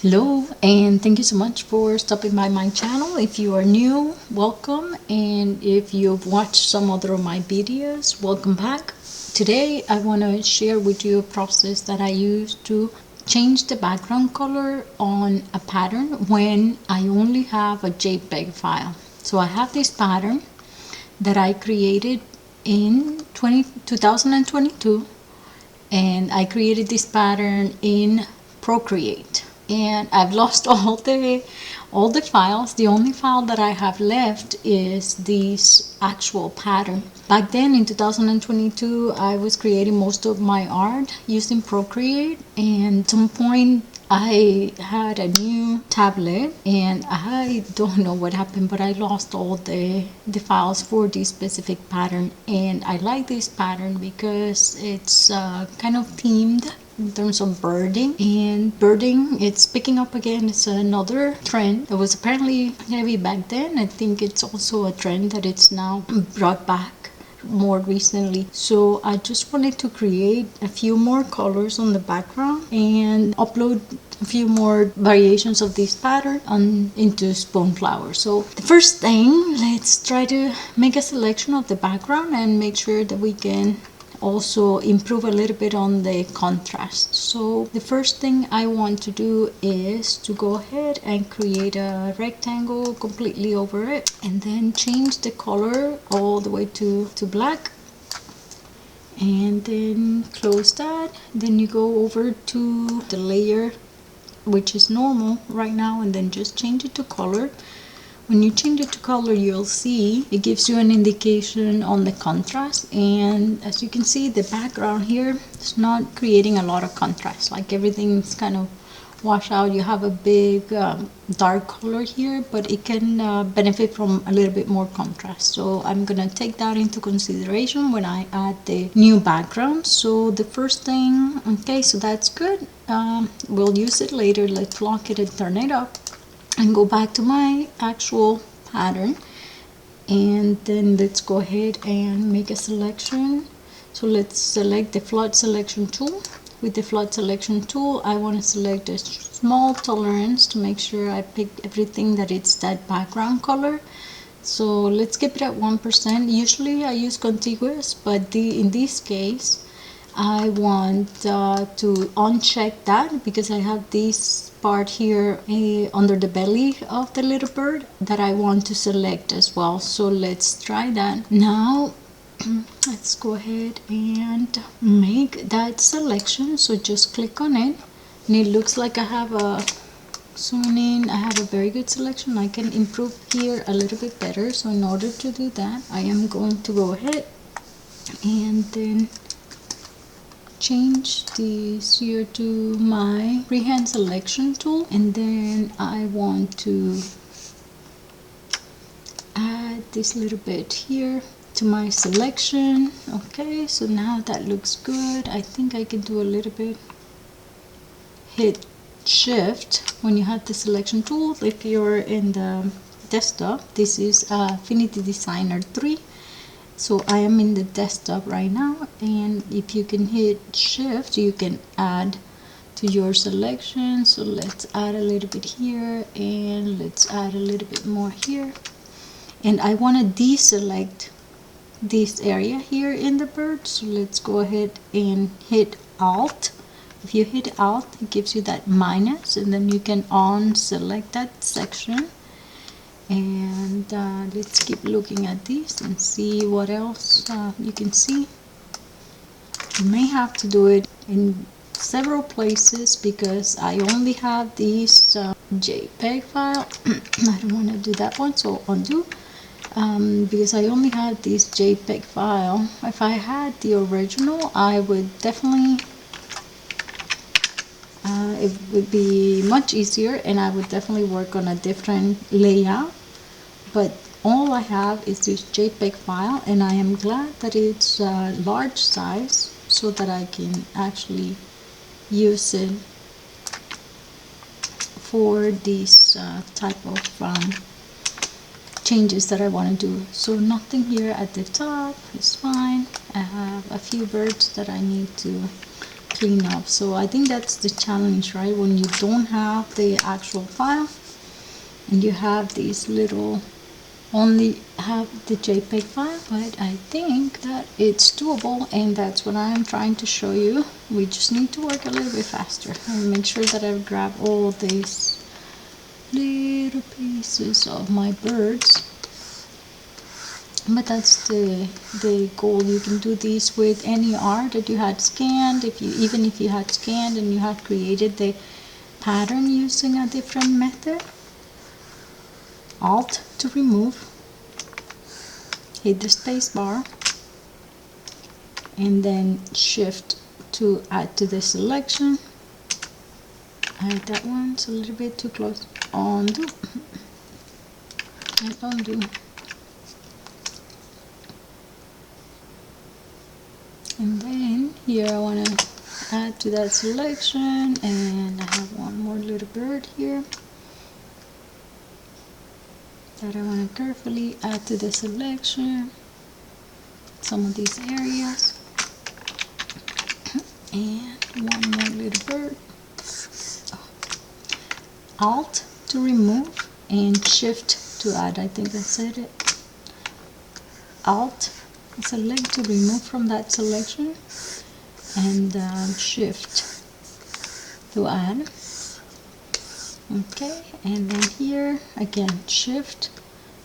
Hello, and thank you so much for stopping by my channel. If you are new, welcome, and if you've watched some other of my videos, welcome back. Today I want to share with you a process that I use to change the background color on a pattern when I only have a JPEG file. So I have this pattern that I created in 2022, and I created this pattern in Procreate, and I've lost all the files. The only file that I have left is this actual pattern. Back then in 2022, I was creating most of my art using Procreate, and at some point I had a new tablet and I don't know what happened, but I lost all the files for this specific pattern. And I like this pattern because it's kind of themed in terms of birding, and birding, it's picking up again. It's another trend that was apparently heavy back then. I think it's also a trend that it's now brought back more recently. So I just wanted to create a few more colors on the background and upload a few more variations of this pattern into Spoonflower. So the first thing, let's try to make a selection of the background and make sure that we can also improve a little bit on the contrast. So the first thing I want to do is to go ahead and create a rectangle completely over it, and then change the color all the way to black, and then close that. Then you go over to the layer, which is normal right now, and then just change it to color. When you change it to color, you'll see it gives you an indication on the contrast, and as you can see, the background here is not creating a lot of contrast. Like, everything's kind of washed out. You have a big dark color here, but it can benefit from a little bit more contrast. So I'm gonna take that into consideration when I add the new background. So the first thing, okay, so that's good. We'll use it later. Let's lock it and turn it up and go back to my actual pattern, and then let's go ahead and make a selection. So let's select the flood selection tool. With the flood selection tool, I want to select a small tolerance to make sure I pick everything that it's that background color. So let's keep it at 1%. Usually I use contiguous, but in this case I want to uncheck that because I have this part here under the belly of the little bird that I want to select as well. So let's try that now. Let's go ahead and make that selection. So just click on it, and it looks like I have a zoom in. I have a very good selection. I can improve here a little bit better. So in order to do that, I am going to go ahead and then change this here to my freehand selection tool, and then I want to add this little bit here to my selection. Okay, so now that looks good. I think I can do a little bit. Hit shift when you have the selection tool. If you're in the desktop, this is Affinity V3. So I am in the desktop right now, and if you can hit shift, you can add to your selection. So let's add a little bit here, and let's add a little bit more here. And I want to deselect this area here in the bird. So let's go ahead and hit Alt. If you hit Alt, it gives you that minus, and then you can unselect that section. And let's keep looking at this and see what else you can see. You may have to do it in several places because I only have this JPEG file. I don't want to do that one, so undo. Because I only have this JPEG file. If I had the original, I would definitely it would be much easier, and I would definitely work on a different layout. But all I have is this JPEG file, and I am glad that it's large size so that I can actually use it for this type of changes that I want to do. So nothing here at the top is fine. I have a few birds that I need to clean up. So I think that's the challenge, right? When you don't have the actual file and you have these little, only have the JPEG file, but I think that it's doable, and that's what I'm trying to show you. We just need to work a little bit faster and make sure that I grab all these little pieces of my birds. But that's the goal. You can do these with any art that you had scanned. Even if you had scanned and you had created the pattern using a different method. Alt to remove. Hit the space bar, and then Shift to add to the selection. Add that one, it's a little bit too close. Undo and undo. And then here I want to add to that selection, and I have one more little bird here that I want to carefully add to the selection. Some of these areas, and one more little bird. Alt to remove and Shift to add. I think I said it. Alt select to remove from that selection, and Shift to add. Okay, and then here again Shift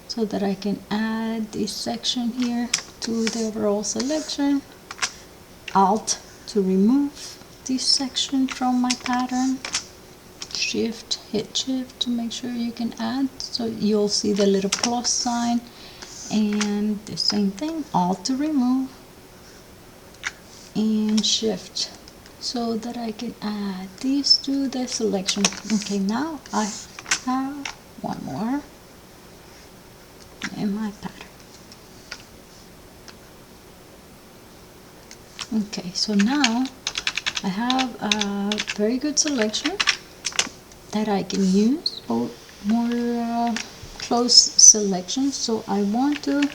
so that I can add this section here to the overall selection. Alt to remove this section from my pattern. Shift, hit Shift to make sure you can add, so you'll see the little plus sign, and the same thing, Alt to remove and Shift so that I can add these to the selection. Okay, now I have one more in my pattern. Okay, so now I have a very good selection that I can use for more close selection. So I want to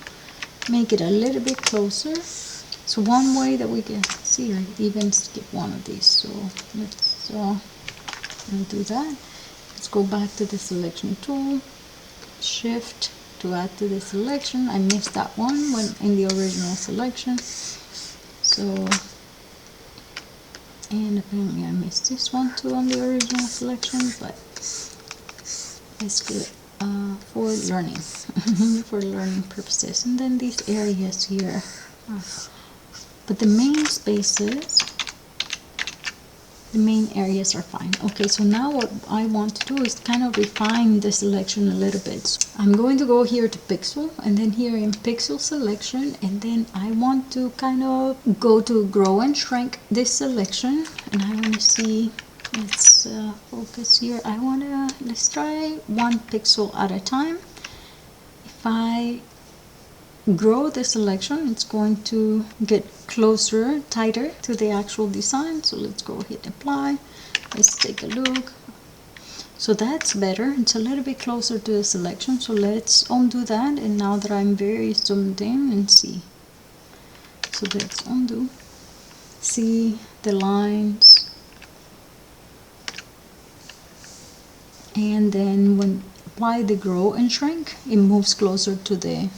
make it a little bit closer. So one way that we can see, I even skip one of these. So let's do that. Let's go back to the selection tool, Shift to add to the selection. I missed that one when in the original selection. So, and apparently I missed this one too on the original selection, but it's good for learning, for learning purposes. And then these areas here, but the main spaces, the main areas are fine. Okay, so now what I want to do is kind of refine the selection a little bit. So I'm going to go here to pixel, and then here in pixel selection, and then I want to kind of go to grow and shrink this selection, and I want to see, let's focus here. I want to, let's try 1 pixel at a time. If I grow the selection, it's going to get closer, tighter to the actual design. So let's go hit apply. Let's take a look. So that's better. It's a little bit closer to the selection. So let's undo that. And now that I'm very zoomed in, and see. So let's undo. See the lines. And then when apply the grow and shrink, it moves closer to the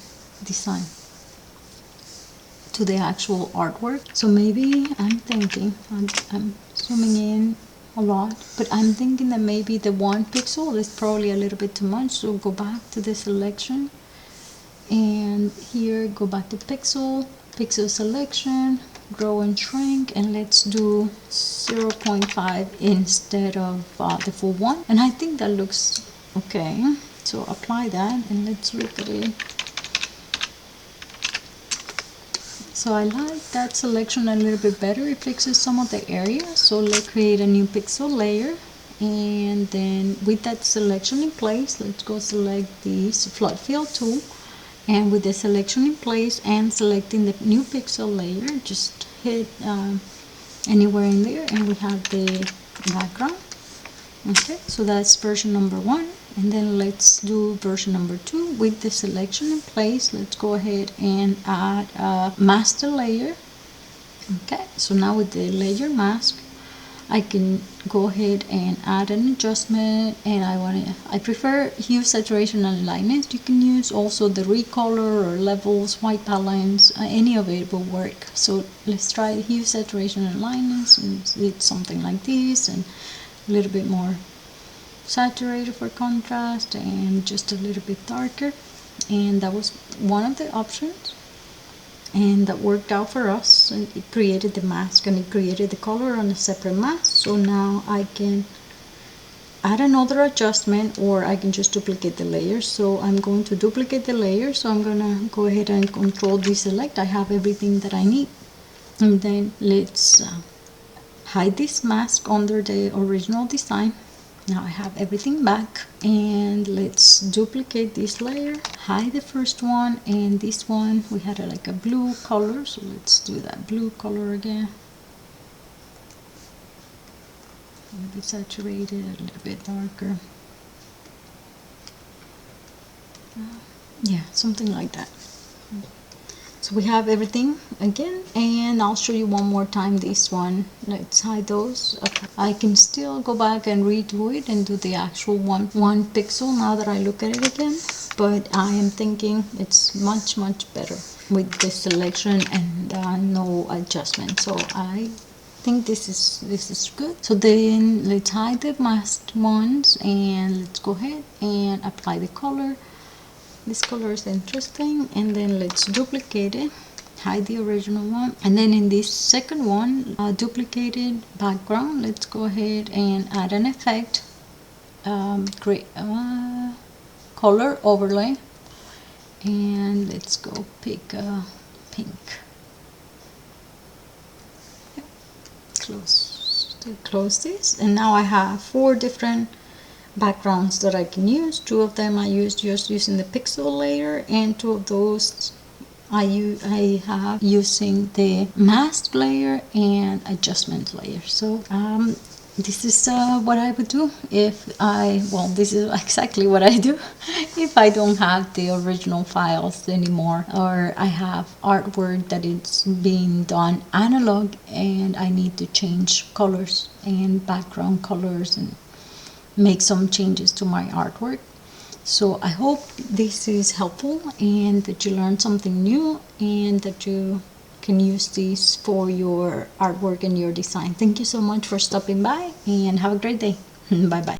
design, to the actual artwork. So maybe I'm thinking, I'm zooming in a lot, but I'm thinking that maybe the 1 pixel is probably a little bit too much. So go back to the selection, and here go back to pixel selection, grow and shrink, and let's do 0.5 instead of the full 1, and I think that looks okay. So apply that, and let's look at it. So I like that selection a little bit better. It fixes some of the areas. So let's create a new pixel layer, and then with that selection in place, let's go select this flood fill tool, and with the selection in place and selecting the new pixel layer, just hit anywhere in there, and we have the background. Okay, so that's version number 1. And then let's do version number 2 with the selection in place. Let's go ahead and add a master layer. Okay, so now with the layer mask, I can go ahead and add an adjustment, and I prefer hue, saturation, and alignment. You can use also the recolor or levels, white balance, any of it will work. So let's try hue, saturation, and alignment, and it's something like this, and a little bit more saturated for contrast and just a little bit darker. And that was one of the options, and that worked out for us, and it created the mask and it created the color on a separate mask. So now I can add another adjustment, or I can just duplicate the layers. So I'm going to duplicate the layers, so I'm gonna go ahead and control deselect. I have everything that I need, and then let's hide this mask under the original design. Now I have everything back, and let's duplicate this layer, hide the first one, and this one we had like a blue color, so let's do that blue color again. A little bit saturated, a little bit darker. Yeah, something like that. So we have everything again, and I'll show you one more time this one. Let's hide those. Okay. I can still go back and redo it and do the actual one pixel now that I look at it again, but I am thinking it's much better with the selection and no adjustment. So I think this is good. So then let's hide the masked ones, and let's go ahead and apply the color. This color is interesting, and then let's duplicate it, hide the original one, and then in this second one, duplicated background, let's go ahead and add an effect, create color overlay, and let's go pick pink. Yep. Close this, and now I have 4 different backgrounds that I can use. 2 of them I used just using the pixel layer, and 2 of those I have using the mask layer and adjustment layer. So this is what I would do if this is exactly what I do if I don't have the original files anymore, or I have artwork that it's being done analog and I need to change colors and background colors and make some changes to my artwork. So I hope this is helpful, and that you learned something new, and that you can use this for your artwork and your design. Thank you so much for stopping by, and have a great day. Bye bye.